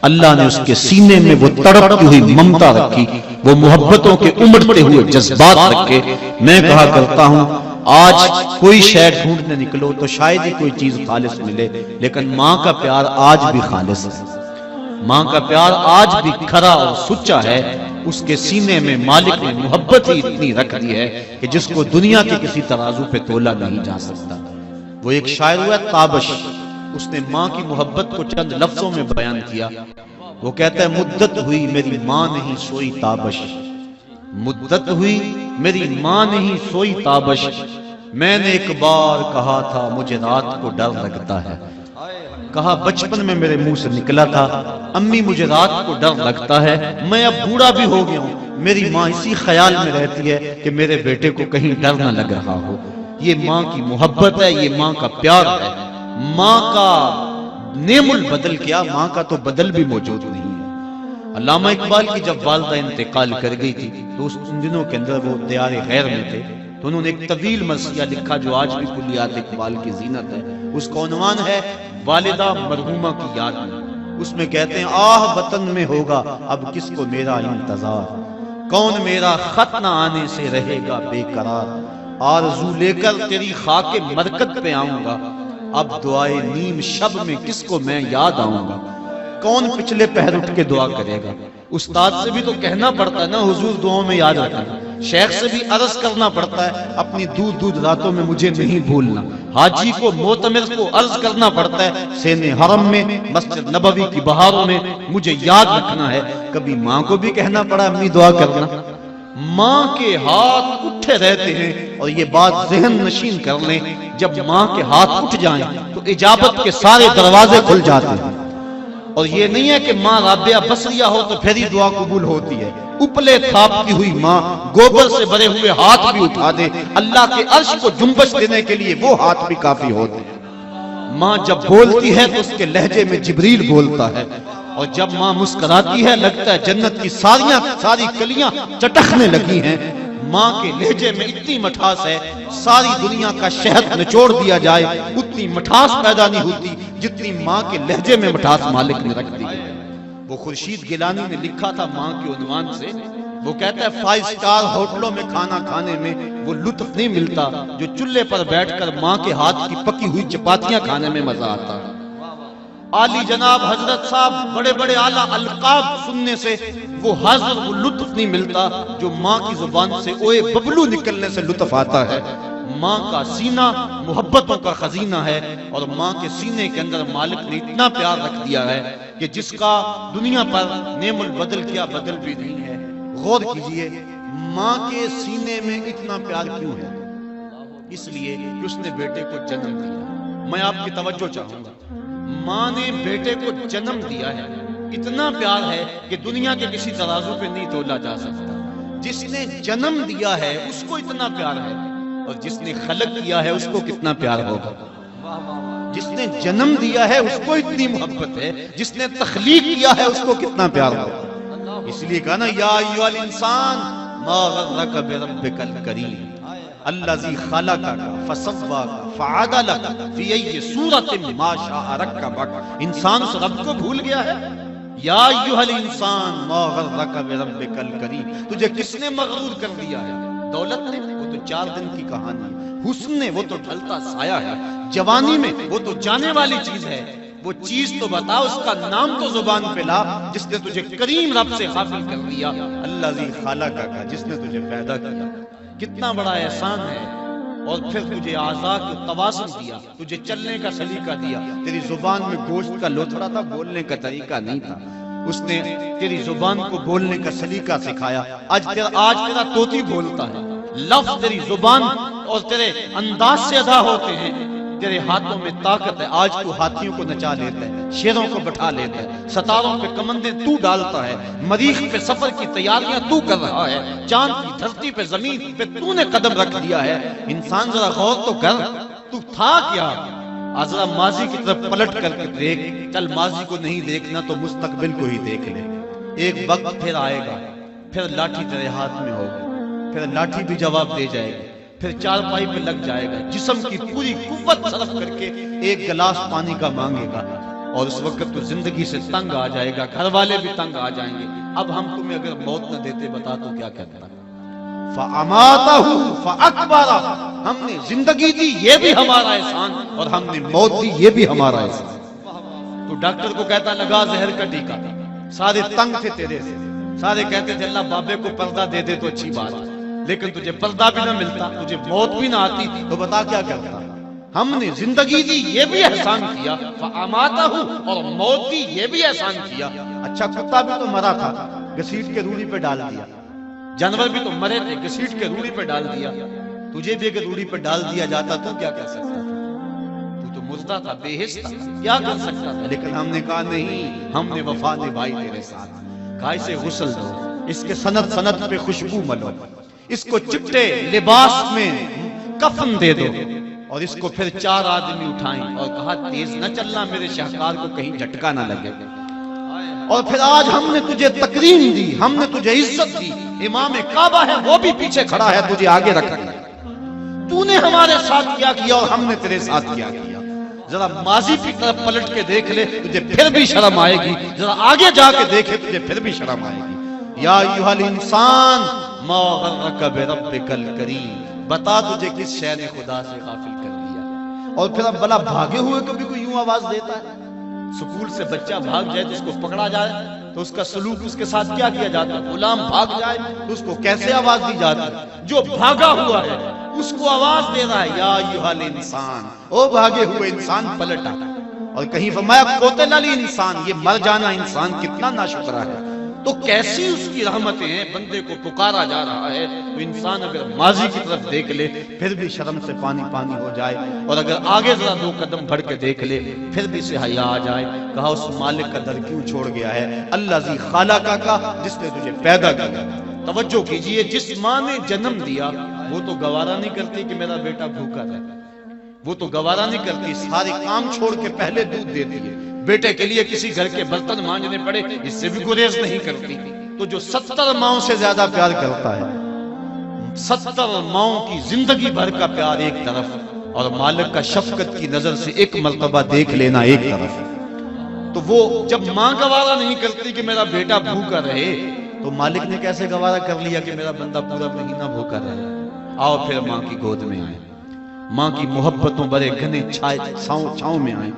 اللہ نے اس کے سینے میں وہ تڑپتی ہوئی ممتا رکھی، وہ محبتوں کے امڑتے ہوئے جذبات رکھے۔ میں کہا کرتا ہوں آج کوئی شے ڈھونڈنے نکلو تو شاید ہی کوئی چیز خالص ملے، لیکن ماں کا پیار آج بھی خالص ہے، ماں کا پیار آج بھی کھرا اور سچا ہے۔ اس کے سینے میں مالک نے محبت ہی اتنی رکھ دی ہے کہ جس کو دنیا کے کسی ترازو پہ تولا نہیں جا سکتا۔ وہ ایک شاعر ہوا تابش، اس نے ماں کی محبت کو چند لفظوں میں بیان کیا۔ وہ کہتا ہے مدت ہوئی میری ماں نہیں سوئی تابش، مدت ہوئی میری ماں نہیں سوئی تابش، میں نے ایک بار کہا تھا مجھے رات کو ڈر لگتا ہے۔ کہا بچپن میں میرے منہ سے نکلا تھا امی مجھے رات کو ڈر لگتا ہے، میں اب بوڑھا بھی ہو گیا ہوں، میری ماں اسی خیال میں رہتی ہے کہ میرے بیٹے کو کہیں ڈر نہ لگ رہا ہو۔ یہ ماں کی محبت ہے، یہ ماں کا پیار ہے۔ ماں کا نعم البدل کیا، ماں کا تو بدل بھی موجود نہیں ہے۔ علامہ اقبال کی جب والدہ انتقال کر گئی تھی تو ان دنوں کے اندر وہ دیار غیر میں تھے، تو انہوں نے ایک طویل مرثیہ لکھا جو آج بھی کلیات اقبال کی زینت ہے۔ اس کا عنوان ہے والدہ مرحومہ کی یاد میں۔ اس میں کہتے ہیں آہ وطن میں ہوگا اب کس کو میرا انتظار، کون میرا خط نہ آنے سے رہے گا بے قرار، آرزو لے کر تیری خاک مرکت پہ آؤں گا، اب دعائے نیم شب میں کس کو میں یاد آؤں گا، کون پچھلے پہر اٹھ کے دعا کرے گا۔ استاد سے بھی تو کہنا پڑتا ہے نا حضور دعاؤں میں یاد رکھنا، شیخ سے بھی عرض کرنا پڑتا ہے اپنی دودھ دودھ راتوں میں مجھے نہیں بھولنا، حاجی کو معتمر کو عرض کرنا پڑتا ہے سین حرم میں مسجد نبوی کی بہاروں میں مجھے یاد رکھنا ہے۔ کبھی ماں کو بھی کہنا پڑا امی دعا کرنا۔ ماں کے ہاتھ اٹھے رہتے ہیں، اور یہ بات ذہن نشین کر لیں جب ماں کے ہاتھ اٹھ جائیں تو اجابت کے سارے دروازے کھل جاتے ہیں۔ اور یہ نہیں ہے کہ ماں رابعہ بصریہ ہو تو پھر ہی دعا قبول ہوتی ہے، اپلے تھاپتی ہوئی ماں گوبر سے بھرے ہوئے ہاتھ بھی اٹھا دے، اللہ کے عرش کو جنبش دینے کے لیے وہ ہاتھ بھی کافی ہوتے ہیں۔ ماں جب بولتی ہے تو اس کے لہجے میں جبریل بولتا ہے، اور جب ماں مسکراتی ہے لگتا ہے جنت کی ساری کلیاں چٹکنے لگی ہیں۔ ماں کے لہجے میں اتنی مٹھاس ہے ساری دنیا کا شہد نچوڑ دیا جائے اتنی مٹھاس پیدا نہیں ہوتی جتنی ماں کے لہجے میں مٹھاس مالک نے رکھ دی ہے۔ وہ خورشید گیلانی نے لکھا تھا ماں کے عنوان سے، وہ کہتا ہے 5 سٹار ہوٹلوں میں کھانا کھانے میں وہ لطف نہیں ملتا جو چولہے پر بیٹھ کر ماں کے ہاتھ کی پکی ہوئی چپاتیاں کھانے میں مزہ آتا ہے۔ عالی جناب حضرت صاحب بڑے بڑے اعلیٰ القاب سننے سے وہ حضر وہ لطف نہیں ملتا جو ماں کی زبان سے اوے ببلو نکلنے سے لطف آتا ہے۔ ماں کا سینہ محبتوں کا خزینہ ہے، اور ماں کے سینے کے اندر مالک نے اتنا پیار رکھ دیا ہے کہ جس کا دنیا پر نعم البدل کیا بدل بھی نہیں ہے۔ غور کیجئے ماں کے سینے میں اتنا پیار کیوں ہے؟ اس لیے کہ اس نے بیٹے کو جنم دیا۔ میں آپ کی توجہ چاہوں گا، ماں نے بیٹے کو جنم دیا ہے، اتنا پیار ہے کہ دنیا کے کسی ترازو پہ نہیں تولا جا سکتا۔ جس نے جنم دیا ہے اس کو اتنا پیار ہے، اور جس نے خلق کیا ہے اس کو کتنا پیار ہوگا۔ جس نے جنم دیا ہے اس کو اتنی محبت ہے، جس نے تخلیق کیا ہے اس کو کتنا پیار ہوگا۔ اس لیے کہا نا یا ایھا الانسان ما غرک بربک الکریم الذی خلقک فسواک فعدلک فی ای صورت ما شاء رکبک۔ انسان اس رب کو بھول گیا ہے۔ یا ایھا الانسان ما غرک بربک الکریم، تجھے کس نے مغرور کر دیا ہے؟ دولت نے؟ وہ تو 4 دن کی کہانی ہے۔ حسن نے؟ وہ تو ڈھلتا سایہ ہے۔ جوانی میں؟ وہ تو جانے والی چیز ہے۔ وہ چیز تو بتا، اس کا نام تو زبان پہ لا جس نے تجھے کریم رب سے غافل کر دیا۔ الذی خلقک، جس نے تجھے پیدا کیا۔ کتنا بڑا احسان ہے۔ اور پھر تجھے اعضاء کو توازن دیا، تجھے چلنے کا سلیقہ دیا۔ تیری زبان میں گوشت کا لوتھڑا تھا، بولنے کا طریقہ نہیں تھا۔ اس نے تیری زبان کو بولنے کا سلیقہ سکھایا۔ آج تیرا طوطی بولتا ہے، لفظ تیری زبان اور تیرے انداز سے ادا ہوتے ہیں۔ تیرے ہاتھوں میں طاقت ہے، آج تو ہاتھیوں کو نچا لیتا ہے، شیروں کو بٹھا لیتا ہے، ستاروں پہ کمندیں تو ڈالتا ہے، مریخ پہ سفر کی تیاریاں تو کر رہا ہے، چاند کی دھرتی پہ زمین پہ تو نے قدم رکھ دیا ہے۔ انسان ذرا غور تو کر، تو تھا کیا؟ ذرا ماضی کی طرف پلٹ کر کے دیکھ، چل ماضی کو نہیں دیکھنا تو مستقبل کو ہی دیکھ لے۔ ایک وقت پھر آئے گا، پھر لاٹھی تیرے ہاتھ میں ہوگی، پھر لاٹھی بھی جواب دے جائے گی، پھر چارپائی پہ لگ جائے گا، جسم کی پوری قوت صرف کر کے ایک گلاس پانی کا مانگے گا، اور اس وقت تو زندگی سے تنگ آ جائے گا، گھر والے بھی تنگ آ جائیں گے. اب ہم تمہیں اگر موت نہ دیتے بتا تو کیا کرتا؟ فَأَمَاتَهُ فَأَكْبَرَ، ہم نے زندگی دی یہ بھی ہمارا احسان، اور ہم نے موت دی یہ بھی ہمارا احسان. تو ڈاکٹر کو کہتا لگا زہر کا ٹیکا، سارے تنگ تھے تیرے سے، سارے کہتے تھے اللہ بابے کو پردہ دے دے تو اچھی بات، لیکن تجھے پردہ بھی نہ ملتا، تجھے موت بھی نہ آتی، تو بتا کیا کرتا؟ ہم نے زندگی دی یہ بھی احسان کیا، فَأَمَاتَهُ، اور موت دی یہ بھی احسان کیا. اچھا کتا بھی تو مرا تھا، گھسیٹ کے روڑی پہ ڈال دیا. جانور بھی تو مرے تھے، گھسیٹ کے روڑی پہ ڈال دیا. تجھے بھی اگر روڑی پہ ڈال دیا جاتا تو کیا کر سکتا تھا؟ تو تو مردہ تھا، بے حس تھا، کیا کر سکتا تھا؟ لیکن ہم نے کہا نہیں، ہم نے وفا نبھائی تیرے ساتھ. کہا اسے غسل دو، اس کے سند سند پہ خوشبو ملو، اس کو چٹے لباس میں کفن دے دو، اور اس کو پھر 4 آدمی اٹھائیں، اور کہا تیز نہ چلنا، میرے شاہکار کو کہیں جھٹکا نہ لگے. اور پھر آج ہم نے تجھے تکریم دی، ہم نے تجھے عزت دی، امام کعبہ ہے وہ بھی پیچھے کھڑا ہے، تجھے آگے رکھا ہے. تو نے ہمارے ساتھ کیا کیا اور ہم نے تیرے ساتھ کیا کیا. ذرا ماضی کی طرف پلٹ کے دیکھ لے، تجھے پھر بھی شرم آئے گی. ذرا آگے جا کے دیکھے، تجھے پھر بھی شرم آئے گی. یا ایھا الانسان ما غرک بربک الکریم، بتا تجھے کس شے نے خدا سے غافل کر دیا. اور پھر اب بلا بھاگے ہوئے کبھی کوئی یوں آواز دیتا ہے؟ سکول سے بچہ بھاگ جائے تو اس کو پکڑا جائے تو اس کا سلوک اس کے ساتھ کیا کیا جاتا ہے؟ غلام بھاگ جائے تو اس کو کیسے آواز دی جاتی ہے؟ جو بھاگا ہوا ہے اس کو آواز دے رہا ہے، یا ایھا الانسان، او بھاگے ہوئے انسان پلٹ آ. اور کہیں فرمایا قتل الانسان، یہ مر جانا انسان کتنا ناشکرا ہے. تو کیسی اس کی رحمتیں ہیں، بندے کو پکارا جا رہا ہے تو انسان اگر ماضی کی طرف دیکھ لے پھر بھی شرم سے پانی پانی ہو جائے، اور اگر آگے ذرا 2 قدم بڑھ کے دیکھ لے پھر بھی سے حیا آ جائے. کہا اس مالک کا در کیوں چھوڑ گیا ہے؟ الذی خلقک کا، جس نے تجھے پیدا کیا. توجہ کیجئے، جس ماں نے جنم دیا وہ تو گوارا نہیں کرتی کہ میرا بیٹا بھوکا رہے، وہ تو گوارا نہیں کرتی، سارے کام چھوڑ کے پہلے دودھ دیتی ہے. بیٹے کے لیے کسی گھر کے برتن مانجنے پڑے اس سے بھی گریز نہیں کرتی. تو جو 70 ماؤں سے زیادہ پیار کرتا ہے، 70 ماؤں کی زندگی بھر کا پیار ایک طرف، اور مالک کا شفقت کی نظر سے ایک مرتبہ دیکھ لینا ایک طرف. تو وہ جب ماں گوارا نہیں کرتی کہ میرا بیٹا بھوکا رہے، تو مالک نے کیسے گوارا کر لیا کہ میرا بندہ پورا مہینہ بھوکا رہے؟ آؤ پھر ماں کی گود میں آئے، ماں کی محبتوں بڑے گھنے چھاؤں میں آئے.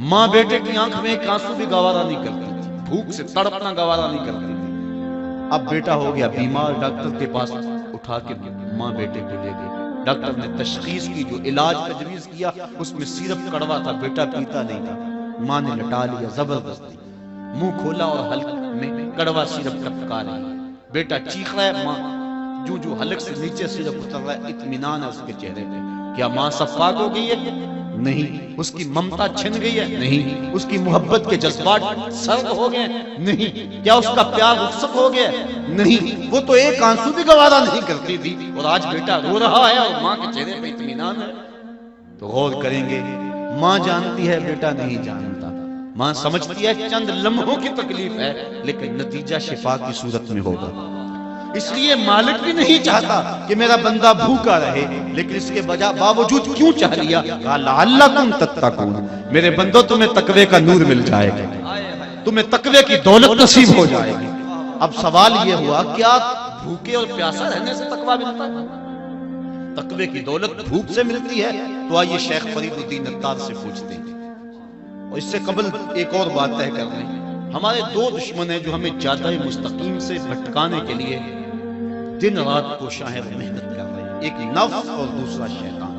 ماں بیٹے کی آنکھ میں ایک آنسو بھی گوارا نہیں کرتی تھی، بھوک سے تڑپنا گوارا نہیں کرتی تھی. اب بیٹا ہو گیا بیمار، ڈاکٹر کے پاس اٹھا کے ماں بیٹے کو لے گئی. ڈاکٹر نے تشخیص کی، جو علاج تجویز کیا اس میں سیرپ کڑوا تھا، بیٹا پیتا نہیں تھا. ماں نے لٹا لیا زبردستی، منہ کھولا اور حلق میں کڑوا سیرپ ٹپکا رہی. بیٹا چیخ رہا ہے، ماں جو حلق سے نیچے سیرپ اتر رہا ہے، اطمینان ہے اس کے چہرے پہ. کیا ماں صفاق ہو گئی ہے؟ نہیں. اس کی ممتا چھن گئی ہے؟ نہیں. اس کی محبت کے جذبات سرد ہو گئے؟ نہیں. کیا اس کا پیار رخصت ہو گیا؟ نہیں. وہ تو ایک آنسو بھی گوارا نہیں کرتی تھی، اور آج بیٹا رو رہا ہے اور ماں کے چہرے پہ اطمینان ہے. تو غور کریں گے، ماں جانتی ہے بیٹا نہیں جانتا. ماں سمجھتی ہے چند لمحوں کی تکلیف ہے لیکن نتیجہ شفا کی صورت میں ہوگا. اس لیے مالک بھی نہیں چاہتا کہ میرا بندہ بھوکا رہے، لیکن اس کے باوجود کیوں چاہ لیا؟ لعلکم تتقون، میرے بندو تمہیں تقوی کا نور مل جائے گا، تمہیں تقوی کی دولت نصیب ہو جائے گی. اب سوال یہ ہوا، کیا بھوکے اور پیاسا رہنے سے تقوی ملتا ہے؟ تقوی کی دولت بھوک سے ملتی ہے؟ تو آئیے شیخ فرید الدین عطار سے پوچھتے ہیں. اور اس سے قبل ایک اور بات طے کر لیں، ہمارے 2 دشمن ہیں جو ہمیں جادہ مستقیم سے بھٹکانے کے لیے دن رات کوشاں ہیں، محنت کر رہے ہیں. ایک نفس اور دوسرا شیطان.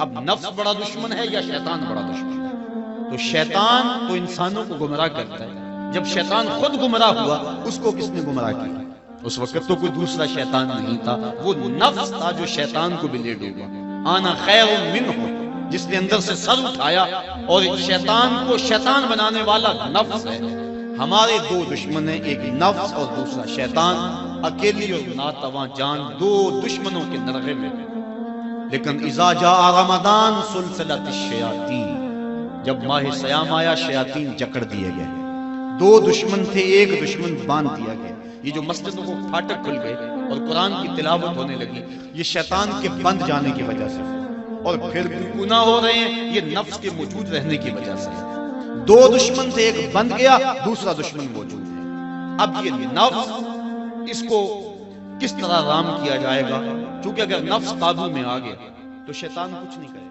اب نفس بڑا دشمن ہے یا شیطان بڑا دشمن ہے؟ تو شیطان تو انسانوں کو گمراہ کرتا ہے. جب شیطان خود گمراہ ہوا اس کو کس نے گمراہ کیا؟ اس وقت تو کوئی دوسرا شیطان نہیں تھا، وہ نفس تھا جو شیطان کو بھی لے ڈوبا. آنا خیر منہ، جس نے اندر سے سر اٹھایا، اور شیطان کو شیطان بنانے والا نفس ہے. ہمارے 2 دشمن ہیں، ایک نفس اور دوسرا شیطان. اکیلی اور ناتواں جان 2 دشمنوں کے نرغے میں. لیکن اذا جاء رمضان سلسلۃ الشیاطین، جب ماہ صیام آیا شیاطین جکڑ دیے گئے. 2 دشمن تھے، ایک دشمن باندھ دیا گیا. یہ جو مسجدوں کو پھاٹک کھل گئے اور قرآن کی تلاوت ہونے لگی، یہ شیطان کے بند جانے کی وجہ سے. اور پھر بھی گناہ ہو رہے ہیں، یہ نفس کے موجود رہنے کی وجہ سے. دو دشمن تھے، ایک بند گیا، دوسرا دشمن موجود ہے۔ اب یہ نفس، اس کو کس طرح رام کیا جائے گا؟ چونکہ اگر نفس قابو میں آ گیا تو شیطان کچھ نہیں کرے۔